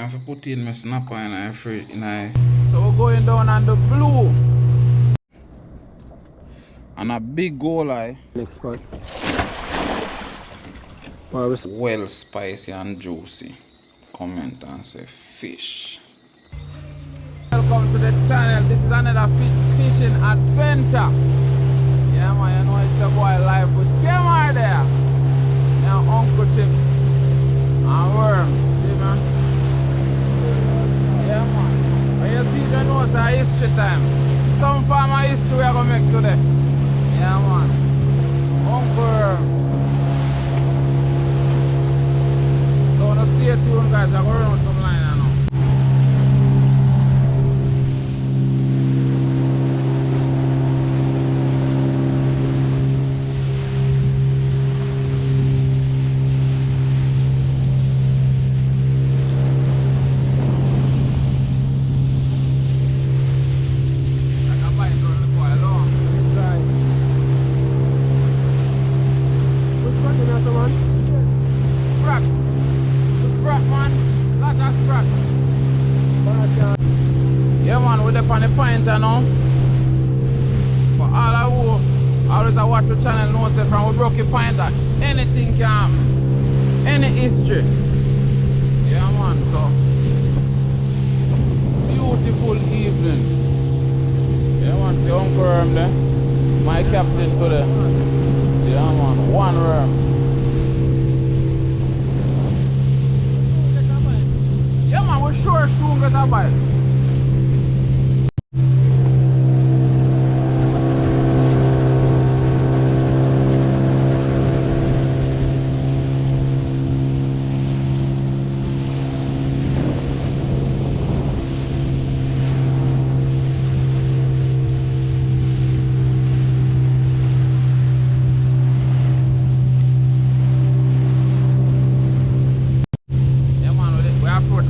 I have to put in my snapper in I free in I. So we're going down on the blue. And a big goal eye. Next spot. Well spicy and juicy. Comment and say fish. Welcome to the channel. This is another fishing adventure. Yeah man, you know it's a boy live with Kemar there. Now Uncle Chip and Worm. See man? Yeah man. When you see the nose of history time. Some form of history we are gonna make today. Yeah man. Uncle Worm. So now stay tuned guys, I'm gonna run some line now. Yeah man, we're up on the pointer now. For all of who always watch the channel know say from we broke a pointer, anything can happen. Any history. Yeah man, so beautiful evening. Yeah man, the Uncle Worm there. My captain today. Yeah man, one worm. Yeah man, we sure soon get a bite.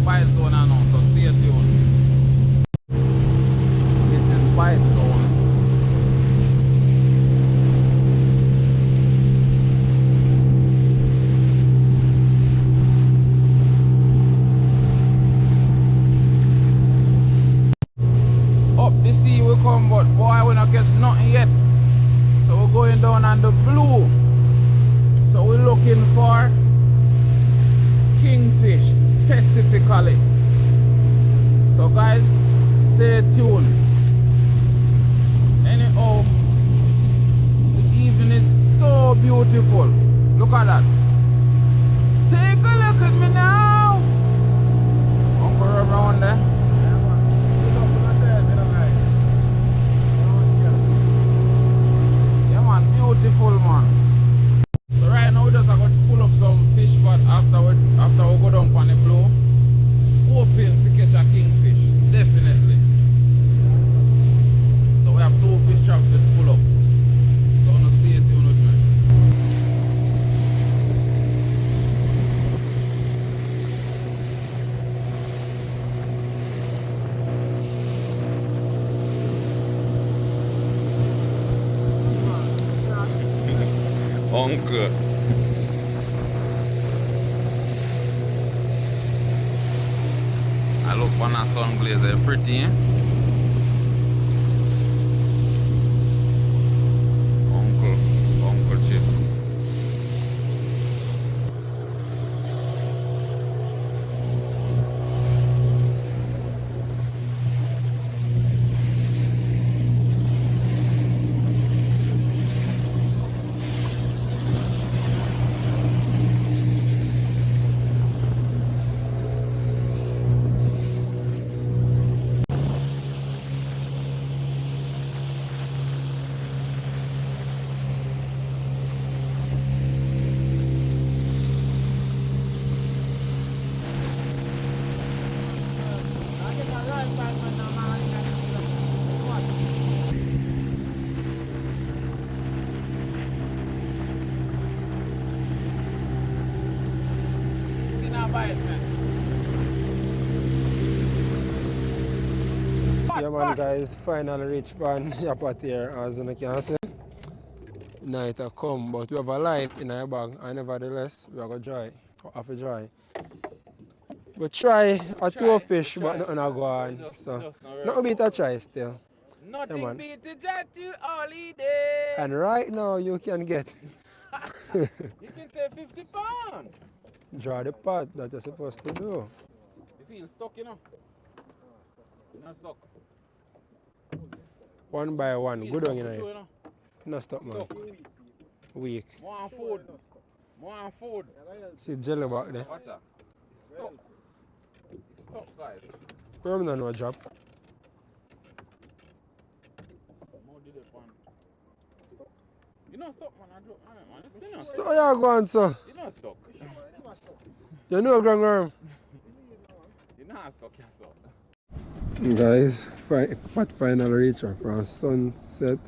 Bite zone now, so stay tuned. This is bite zone. Up the sea we come, but boy we not catch nothing yet. So we're going down on the blue. So we're looking for kingfish specifically. So guys, stay tuned. Anyhow, the evening is so beautiful. Look at that. Take a look at me now. Uncle Rob around there. Yeah man, beautiful man. So right now we just are going to pull up some fish spot after we go down on the blue. Hoping to catch a kingfish, definitely. So we have 2 fish traps to pull up. So now stay tuned with me. Uncle. I look for a sun glaze, pretty, eh? Uncle Chip. Yeah man guys, finally reached on Yapat here, as you can see. Night a come, but we have a line in our bag and nevertheless we are going to dry, have to dry. We try a two fish, we but try. nothing a go on. Just So, no work nothing beat out. a try still. Yeah, Nothing man. beat the jet to holiday. And right now you can get You can say 50 pounds. draw the pot that you're supposed to do. You feel stuck, you know? You're not stuck. One by one. Feel Good stuck on you too, know. you know? Not stop, man. Stuck. Weak. More food. More food. See jelly back there. Watch that. It's stuck. It's stuck, guys. Where am I no drop? More did it, man. You're not stuck, man. I drop on it, man. You're not So stuck. you go on, so. You're not stuck. You know, Grand Worm. You're not stuck yourself. Guys, pot final reach from sunset.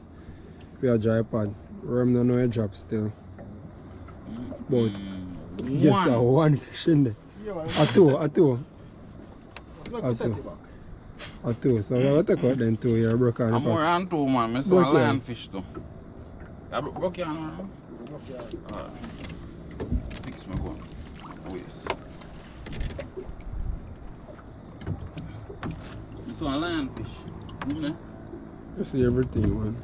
We are dry pod. Worm don't know a drop still. But just one fish in there. A two. A two. So we have to take out them two here, broke on the I'm more pot. on two, man. I saw a lion fish too. You broke your hand, man? Alright. Fix my gun. Waste. I saw a lion fish. You see everything, man.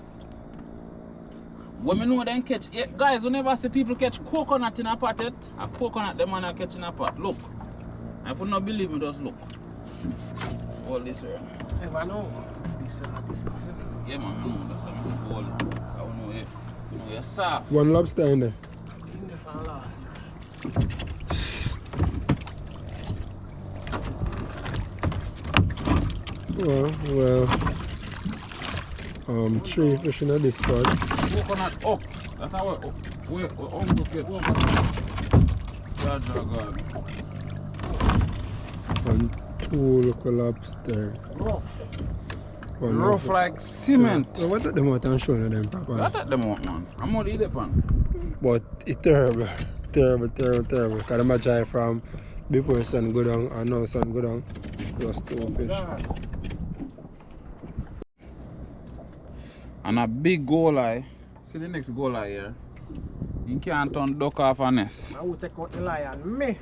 When I know them catch, yeah, guys, whenever I see people catch coconut in a pot, a coconut them man are catch in a pot. Look. If you not believe me, just look. All this here. Never know. This Yeah, man, I know that's something. All it. I don't know if you know you're soft. One lobster in there. in there for last. Well, three fish in this spot. Coconut ox. That's how we uncle catch. Yeah, God. And two local lobster. One Rough like cement. Yeah. What at them out and showing them properly? What at them out, man? I'm gonna eat it, man. But it's terrible. Terrible. Because I'm dry from before sun go down and now sun go down. Just two fish. And a big goalie. See the next goalie here. You can't turn duck off a nest. I will take out the lion. Me.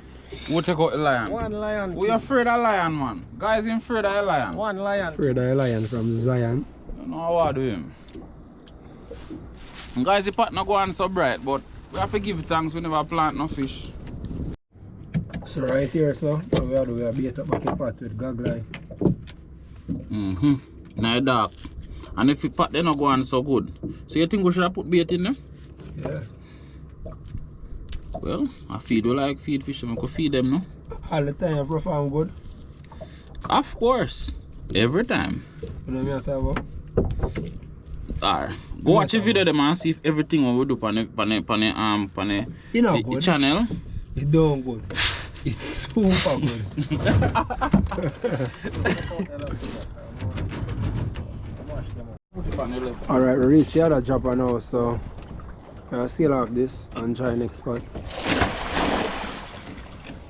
Who take out the lion? One lion. We afraid of lion, man. Guys, you afraid of a lion. One lion. Afraid of a lion from Zion. I don't know how I do him. Guys, the pot not go on so bright, but we have to give thanks we never plant no fish. So right here, so we have bait up back in pot with gog line. Now dark. And if the pot they not go on so good. So you think we should have put bait in there? Yeah. Well, I feed we like feed fish, I could feed them, no? All the time, if farm good. Of course. Every time. You know what I'm talking about? Alright. Go watch the video them and see if everything what we do on the channel. It's done good. It's super good. Alright, we reached the other dropper now, so I'll seal off this and try next spot.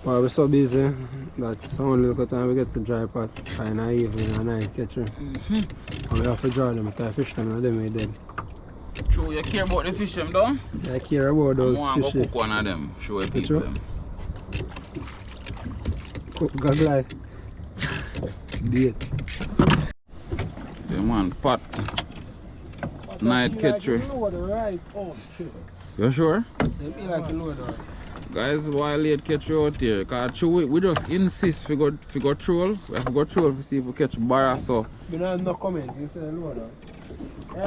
But we're so busy that only little time we get to dry pot and I evening and night catcher. And we have to draw them because fish them and them are dead. True, you care about the fish them though? I care about those fish. Go cook one of them, show people them. Cook gog line. Bait. The man pot. Night catcher. Right out. You sure? Be like a loader. Guys, why late catch you out here? Cause we just insist we go troll. We have to go troll to see if we catch barra, so. You know, no comment, you say loader.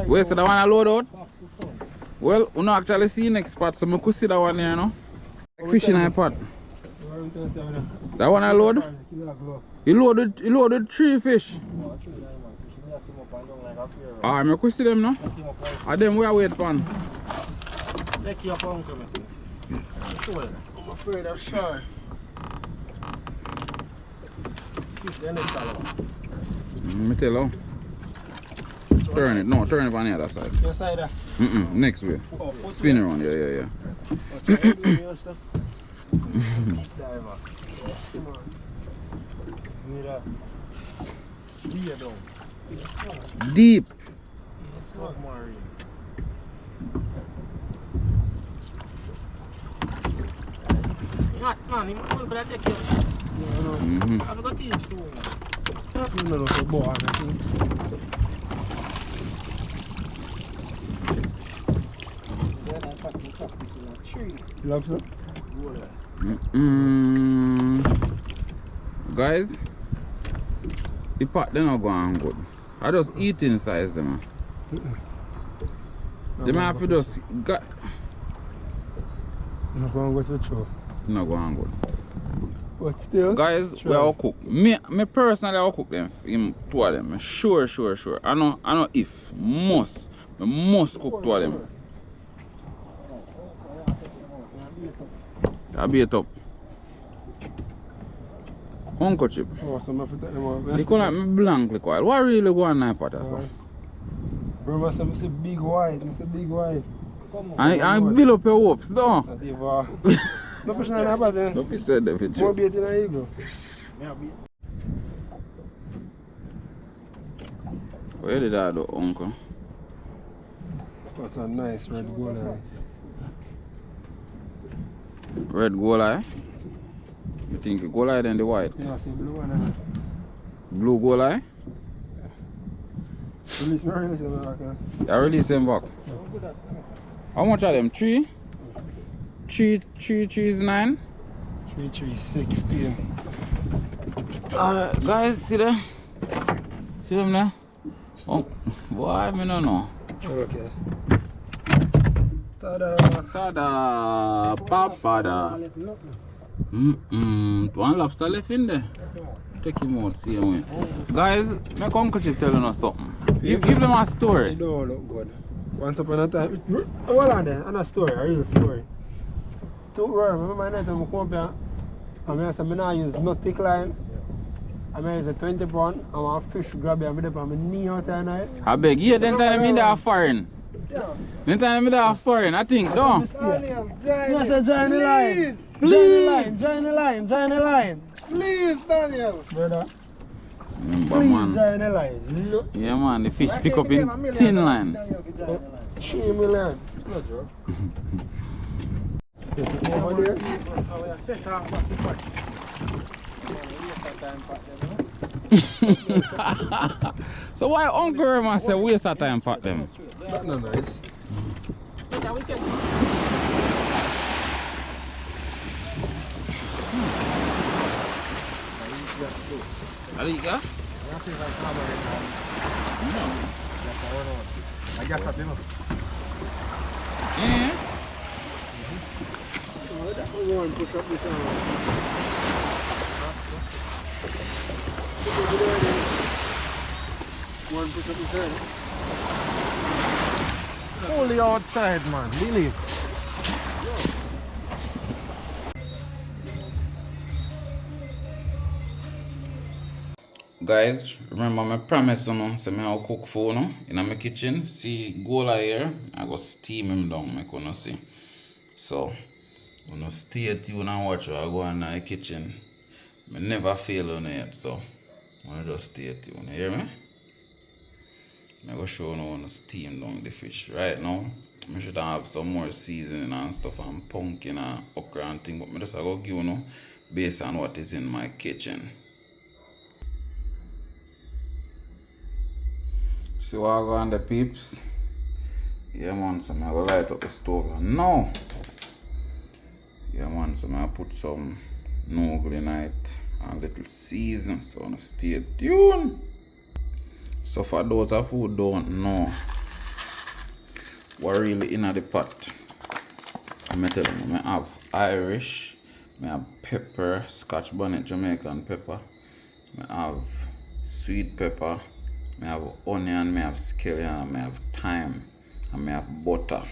Wait, so that one I load out? Well, we don't actually see next spot, so I could see that one here, no? Fish in my pot. That one I load? You loaded 3 fish. I could see them, no? And then we are waiting for them. Take your uncle, I'm afraid of shark. Let me tell you. Turn it, no, turn it on the other side. Your side? Next way. Oh, Spin around, yeah. Deep diver. Yes, man. Need down. Deep. Submarine. Not, man, him uncle that take care. Mm-hmm. I've got teach too. You know, the boy, I think. Then I pack the practice in a tree. You love that? Guys, the pot they not going good. I just eat inside them. They might have to just got. Not going to go to throw. Not going good. But still, Guys, try. we will cook. Me personally, I will cook them. Two of them. Sure. I know if. Must. I must cook two of them. I'll be it up. Uncle Chip. Oh, so I have to take them out. They call me blank like oil. What really go on that pot or so? Bro, I say big white. I say big white. I build up your hopes, though. No fish in that pot then. No fish said that. More bait in the eagle. Where did I do, uncle? Got a nice red gold eye. Red gold eye? You think gold eye than the white? Yeah, I see blue one. Blue gold eye? Release him back. I release him back. How much are them? 3? 3 is 9? 3,360. Guys, see them? See them there? Oh, boy, I don't know. Okay. Ta-da! Tada! Papada! One lobster left in there. Take him out, see him. Guys, my uncle Chip telling us something. Give them a story. It don't look good. Once upon a time, hold on there, and a story, a real story. Remember my night when I come here, I said, I don't use no thick line. I use a 20 pound, and I fish grab it and put my knee out at night. I beg you, then tell me they are foreign. Yeah. Then tell me they are foreign, I think, no? Yes, join the line. Please. Join the line. Please, Daniel. Brother. But Please man, join the line. No. yeah man, the fish pick up in thin line. 3 million. No joke. Over there. So we are set off back to part. So why Uncle Rema say waste of time for them? That's not nice. Alika? I guess I didn't. Yeah. Go and push up this One push up his head. Fully outside, man. Believe. Guys, remember my promise you say me I'll cook for you in my kitchen. See gola here, I go steam him down, I gonna see. So you stay tuned and watch how I go in the kitchen. I never fail on it, so I just stay tuned. You hear me? I'm going to show you how to steam down the fish. Right now, I should have some more seasoning and stuff and pumpkin and okra and thing, but I just go give you based on what is in my kitchen. See what I got on the peeps? Yeah man, so I'm going to light up the stove now. Yeah man, so I'm going to put some noodle in it and little season, so I'm going to stay tuned. So for those of who don't know what really in the pot, I'm tell you, I have Irish, I have pepper, Scotch bonnet, Jamaican pepper, I have sweet pepper, I have onion, I have scallion, I have thyme, and I have butter,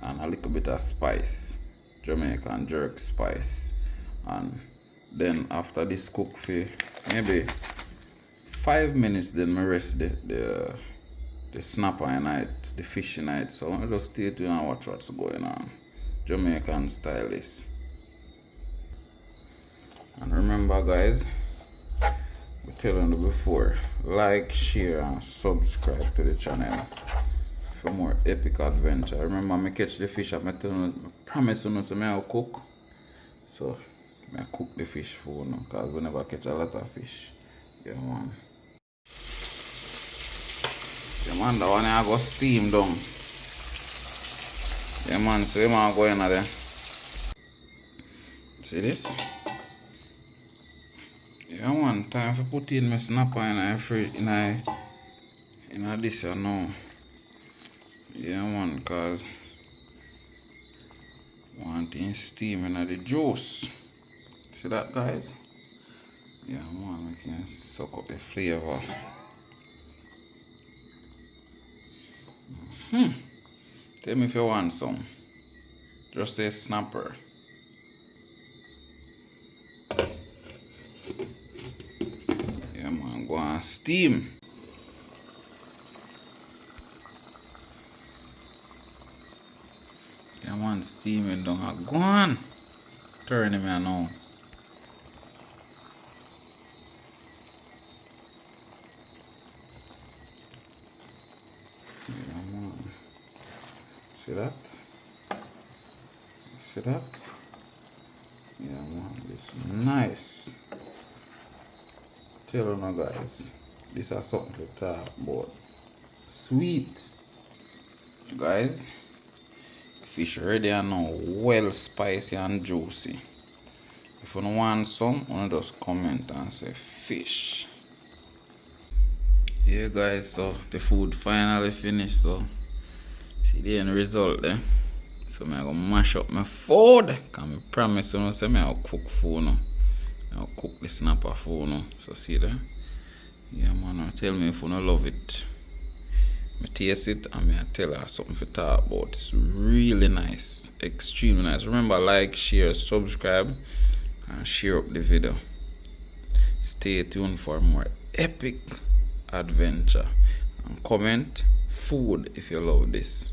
and a little bit of spice, Jamaican jerk spice. And then after this cook for maybe 5 minutes, then I rest the snapper in it, the fish in it. So I just stay tuned and watch what's going on. Jamaican style is. And remember guys, we telling you before, like, share and subscribe to the channel for more epic adventure. Remember me catch the fish, I promise you so I'll cook. So I cook the fish for now because we never catch a lot of fish. Yeah man. Yeah man, that one I go steam down. Yeah man, so you man go in there. See this? Yeah man, time for put in my snapper in a fridge in a this you know. Yeah man, cause want in steam in the juice. See that guys? Yeah man, we can suck up the flavor. Tell me if you want some. Just say snapper. Yeah man, go on steam. Yeah man, steaming down. Go on. Turn him here now. Yeah man. See that? See that? Yeah man, this is nice. Tell you now guys, this is something to talk about. Sweet. Guys, fish ready and now well spicy and juicy. If you want some, just comment and say fish. Yeah guys, so the food finally finished, so see the end result there. So I'm gonna mash up my food. Can I promise you say I'll cook food now. I'll cook the snapper food now. So see there. Yeah man, tell me if you don't love it. I taste it and I tell her something to talk about. It's really nice. Extremely nice. Remember, like, share, subscribe and share up the video. Stay tuned for more epic adventure. And comment food if you love this.